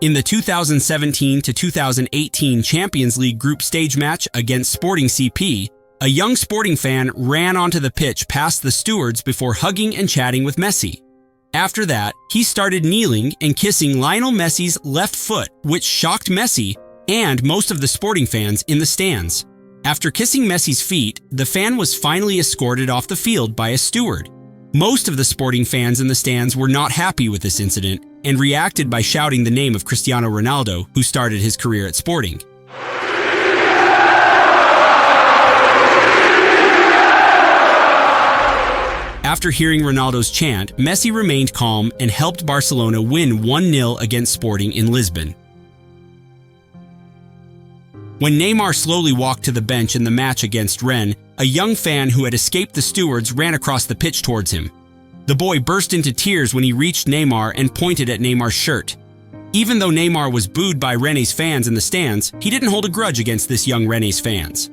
In the 2017 to 2018 Champions League group stage match against Sporting CP, a young Sporting fan ran onto the pitch past the stewards before hugging and chatting with Messi. After that, he started kneeling and kissing Lionel Messi's left foot, which shocked Messi and most of the Sporting fans in the stands. After kissing Messi's feet, the fan was finally escorted off the field by a steward. Most of the Sporting fans in the stands were not happy with this incident and reacted by shouting the name of Cristiano Ronaldo, who started his career at Sporting. After hearing Ronaldo's chant, Messi remained calm and helped Barcelona win 1-0 against Sporting in Lisbon. When Neymar slowly walked to the bench in the match against Rennes, a young fan who had escaped the stewards ran across the pitch towards him. The boy burst into tears when he reached Neymar and pointed at Neymar's shirt. Even though Neymar was booed by Rennes fans in the stands, he didn't hold a grudge against this young Rennes fans.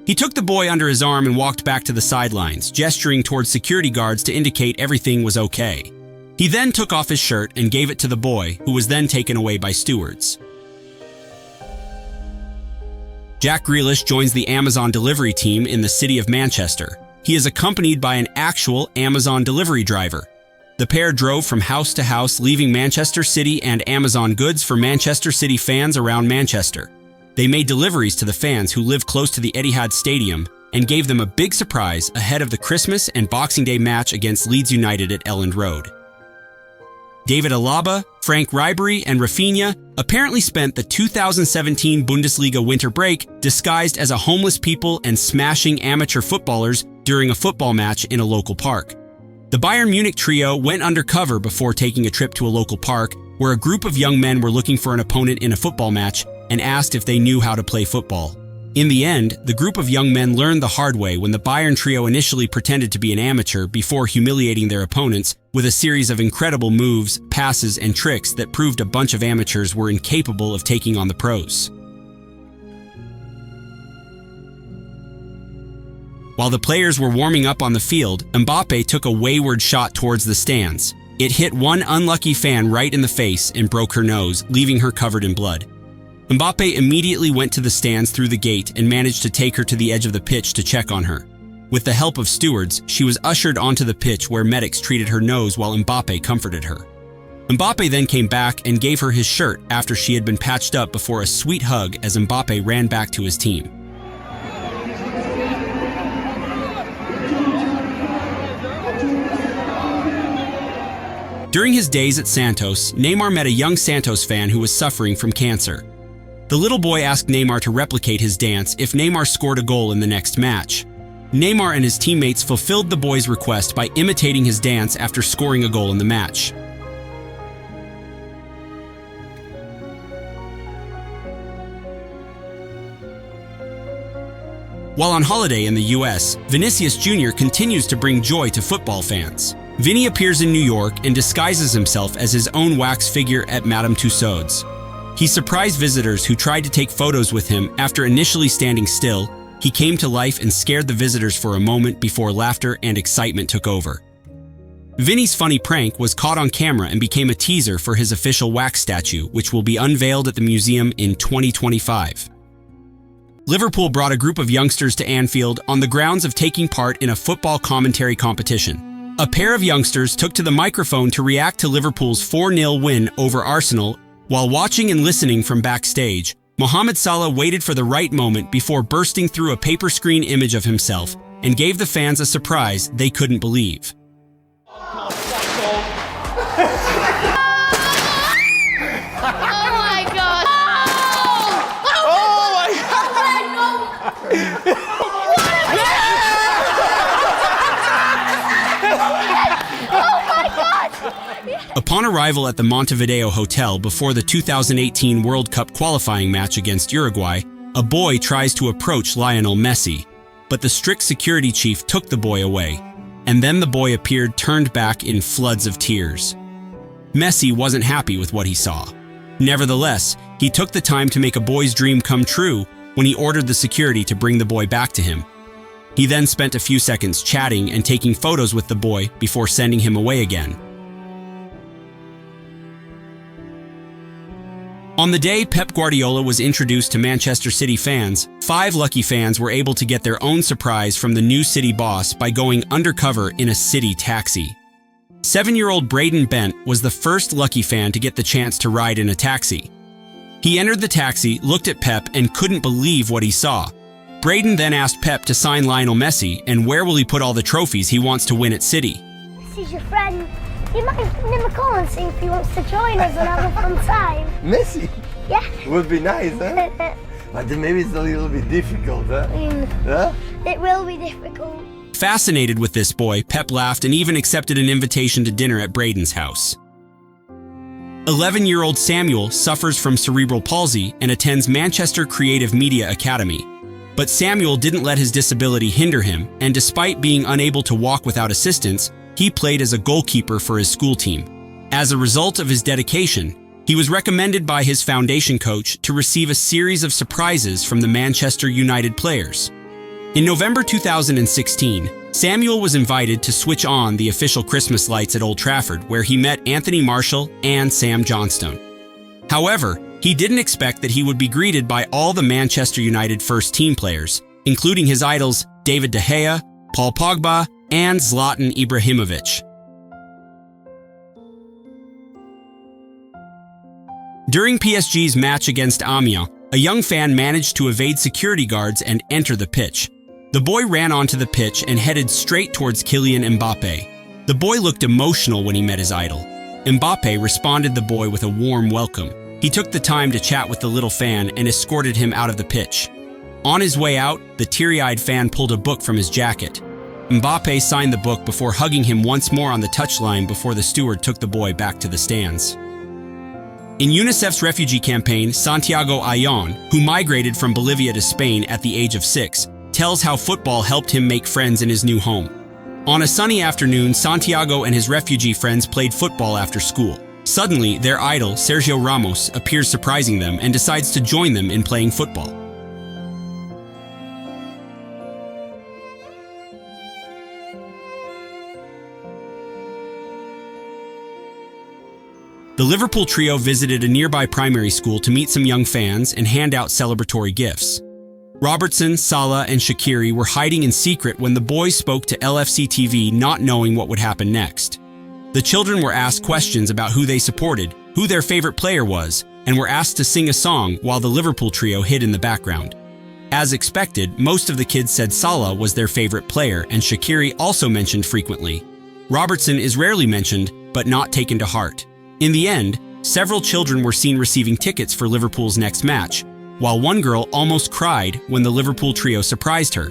He took the boy under his arm and walked back to the sidelines, gesturing towards security guards to indicate everything was okay. He then took off his shirt and gave it to the boy, who was then taken away by stewards. Jack Grealish joins the Amazon delivery team in the city of Manchester. He is accompanied by an actual Amazon delivery driver. The pair drove from house to house, leaving Manchester City and Amazon goods for Manchester City fans around Manchester. They made deliveries to the fans who live close to the Etihad Stadium and gave them a big surprise ahead of the Christmas and Boxing Day match against Leeds United at Elland Road. David Alaba, Frank Ribery, and Rafinha apparently spent the 2017 Bundesliga winter break disguised as a homeless people and smashing amateur footballers during a football match in a local park. The Bayern Munich trio went undercover before taking a trip to a local park where a group of young men were looking for an opponent in a football match and asked if they knew how to play football. In the end, the group of young men learned the hard way when the Bayern trio initially pretended to be an amateur before humiliating their opponents with a series of incredible moves, passes, and tricks that proved a bunch of amateurs were incapable of taking on the pros. While the players were warming up on the field, Mbappe took a wayward shot towards the stands. It hit one unlucky fan right in the face and broke her nose, leaving her covered in blood. Mbappe immediately went to the stands through the gate and managed to take her to the edge of the pitch to check on her. With the help of stewards, she was ushered onto the pitch where medics treated her nose while Mbappe comforted her. Mbappe then came back and gave her his shirt after she had been patched up before a sweet hug as Mbappe ran back to his team. During his days at Santos, Neymar met a young Santos fan who was suffering from cancer. The little boy asked Neymar to replicate his dance if Neymar scored a goal in the next match. Neymar and his teammates fulfilled the boy's request by imitating his dance after scoring a goal in the match. While on holiday in the US, Vinicius Jr. continues to bring joy to football fans. Vinny appears in New York and disguises himself as his own wax figure at Madame Tussauds. He surprised visitors who tried to take photos with him after initially standing still. He came to life and scared the visitors for a moment before laughter and excitement took over. Vinny's funny prank was caught on camera and became a teaser for his official wax statue, which will be unveiled at the museum in 2025. Liverpool brought a group of youngsters to Anfield on the grounds of taking part in a football commentary competition. A pair of youngsters took to the microphone to react to Liverpool's 4-0 win over Arsenal. While watching and listening from backstage, Mohamed Salah waited for the right moment before bursting through a paper screen image of himself and gave the fans a surprise they couldn't believe. Oh my God! Oh my God! Upon arrival at the Montevideo Hotel before the 2018 World Cup qualifying match against Uruguay, a boy tries to approach Lionel Messi, but the strict security chief took the boy away, and then the boy appeared turned back in floods of tears. Messi wasn't happy with what he saw. Nevertheless, he took the time to make a boy's dream come true when he ordered the security to bring the boy back to him. He then spent a few seconds chatting and taking photos with the boy before sending him away again. On the day Pep Guardiola was introduced to Manchester City fans, 5 lucky fans were able to get their own surprise from the new City boss by going undercover in a City taxi. 7-year-old Braden Bent was the first lucky fan to get the chance to ride in a taxi. He entered the taxi, looked at Pep, and couldn't believe what he saw. Braden then asked Pep to sign Lionel Messi, and where will he put all the trophies he wants to win at City. Messi's your friend. You might give him a call and see if he wants to join us and have a fun time. Messi? Yeah. Would be nice, huh? But then maybe it's a little bit difficult, huh? Huh? It will be difficult. Fascinated with this boy, Pep laughed and even accepted an invitation to dinner at Braden's house. 11-year-old Samuel suffers from cerebral palsy and attends Manchester Creative Media Academy. But Samuel didn't let his disability hinder him, and despite being unable to walk without assistance, he played as a goalkeeper for his school team. As a result of his dedication, he was recommended by his foundation coach to receive a series of surprises from the Manchester United players. In November 2016, Samuel was invited to switch on the official Christmas lights at Old Trafford, where he met Anthony Martial and Sam Johnstone. However, he didn't expect that he would be greeted by all the Manchester United first-team players, including his idols David De Gea, Paul Pogba, and Zlatan Ibrahimovic. During PSG's match against Amiens, a young fan managed to evade security guards and enter the pitch. The boy ran onto the pitch and headed straight towards Kylian Mbappe. The boy looked emotional when he met his idol. Mbappe responded the boy with a warm welcome. He took the time to chat with the little fan and escorted him out of the pitch. On his way out, the teary-eyed fan pulled a book from his jacket. Mbappe signed the book before hugging him once more on the touchline before the steward took the boy back to the stands. In UNICEF's refugee campaign, Santiago Ayon, who migrated from Bolivia to Spain at the age of 6, tells how football helped him make friends in his new home. On a sunny afternoon, Santiago and his refugee friends played football after school. Suddenly, their idol, Sergio Ramos, appears surprising them and decides to join them in playing football. The Liverpool trio visited a nearby primary school to meet some young fans and hand out celebratory gifts. Robertson, Salah, and Shaqiri were hiding in secret when the boys spoke to LFC TV, not knowing what would happen next. The children were asked questions about who they supported, who their favorite player was, and were asked to sing a song while the Liverpool trio hid in the background. As expected, most of the kids said Salah was their favorite player, and Shaqiri also mentioned frequently. Robertson is rarely mentioned, but not taken to heart. In the end, several children were seen receiving tickets for Liverpool's next match, while one girl almost cried when the Liverpool trio surprised her.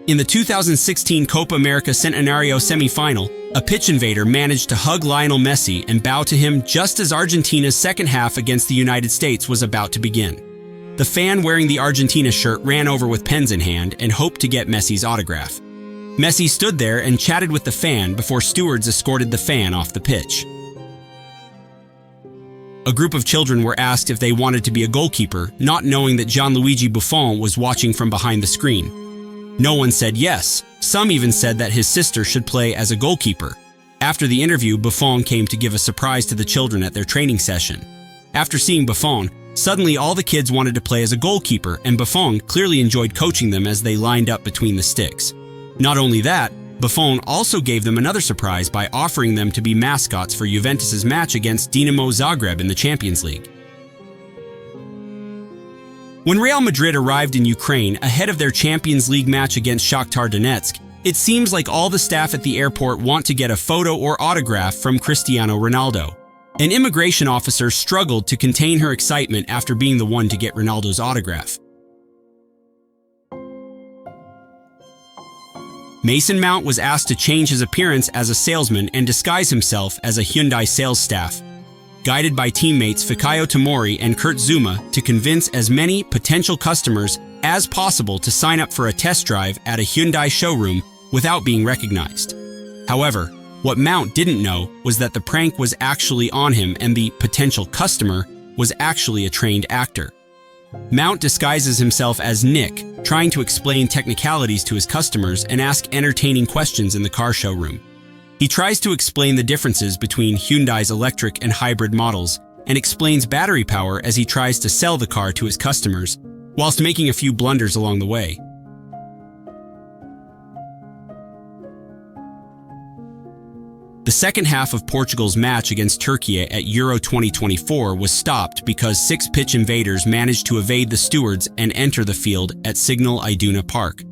In the 2016 Copa America Centenario semi-final, a pitch invader managed to hug Lionel Messi and bow to him just as Argentina's second half against the United States was about to begin. The fan wearing the Argentina shirt ran over with pens in hand and hoped to get Messi's autograph. Messi stood there and chatted with the fan before stewards escorted the fan off the pitch. A group of children were asked if they wanted to be a goalkeeper, not knowing that Gianluigi Buffon was watching from behind the screen. No one said yes. Some even said that his sister should play as a goalkeeper. After the interview, Buffon came to give a surprise to the children at their training session. After seeing Buffon, suddenly all the kids wanted to play as a goalkeeper, and Buffon clearly enjoyed coaching them as they lined up between the sticks. Not only that, Buffon also gave them another surprise by offering them to be mascots for Juventus's match against Dinamo Zagreb in the Champions League. When Real Madrid arrived in Ukraine ahead of their Champions League match against Shakhtar Donetsk, it seems like all the staff at the airport want to get a photo or autograph from Cristiano Ronaldo. An immigration officer struggled to contain her excitement after being the one to get Ronaldo's autograph. Mason Mount was asked to change his appearance as a salesman and disguise himself as a Hyundai sales staff, guided by teammates Fikayo Tomori and Kurt Zuma to convince as many potential customers as possible to sign up for a test drive at a Hyundai showroom without being recognized. However, what Mount didn't know was that the prank was actually on him and the potential customer was actually a trained actor. Mount disguises himself as Nick, trying to explain technicalities to his customers and ask entertaining questions in the car showroom. He tries to explain the differences between Hyundai's electric and hybrid models and explains battery power as he tries to sell the car to his customers, whilst making a few blunders along the way. The second half of Portugal's match against Turkey at Euro 2024 was stopped because 6 pitch invaders managed to evade the stewards and enter the field at Signal Iduna Park.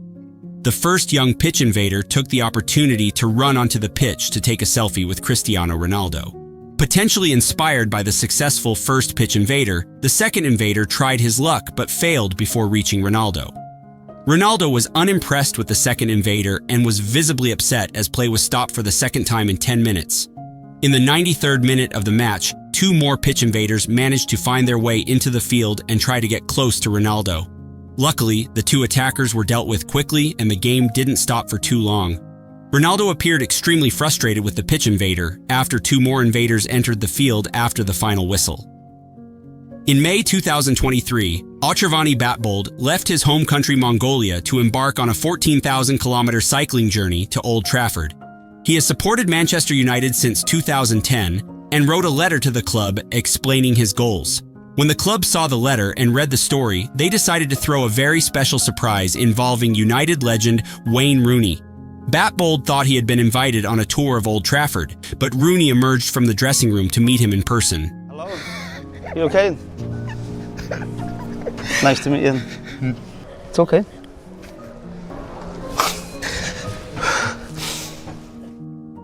The first young pitch invader took the opportunity to run onto the pitch to take a selfie with Cristiano Ronaldo. Potentially inspired by the successful first pitch invader, the second invader tried his luck but failed before reaching Ronaldo. Ronaldo was unimpressed with the second invader and was visibly upset as play was stopped for the second time in 10 minutes. In the 93rd minute of the match, 2 more pitch invaders managed to find their way into the field and try to get close to Ronaldo. Luckily, the 2 attackers were dealt with quickly and the game didn't stop for too long. Ronaldo appeared extremely frustrated with the pitch invader after 2 more invaders entered the field after the final whistle. In May 2023, Otravani Batbold left his home country Mongolia to embark on a 14,000-kilometer cycling journey to Old Trafford. He has supported Manchester United since 2010 and wrote a letter to the club explaining his goals. When the club saw the letter and read the story, they decided to throw a very special surprise involving United legend Wayne Rooney. Batbold thought he had been invited on a tour of Old Trafford, but Rooney emerged from the dressing room to meet him in person. Hello. You okay? Nice to meet you. It's okay.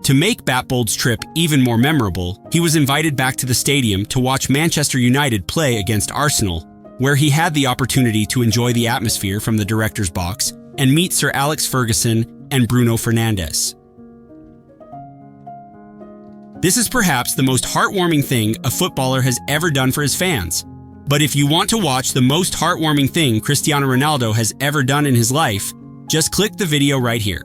To make Batbold's trip even more memorable, he was invited back to the stadium to watch Manchester United play against Arsenal, where he had the opportunity to enjoy the atmosphere from the director's box and meet Sir Alex Ferguson and Bruno Fernandes. This is perhaps the most heartwarming thing a footballer has ever done for his fans. But if you want to watch the most heartwarming thing Cristiano Ronaldo has ever done in his life, just click the video right here.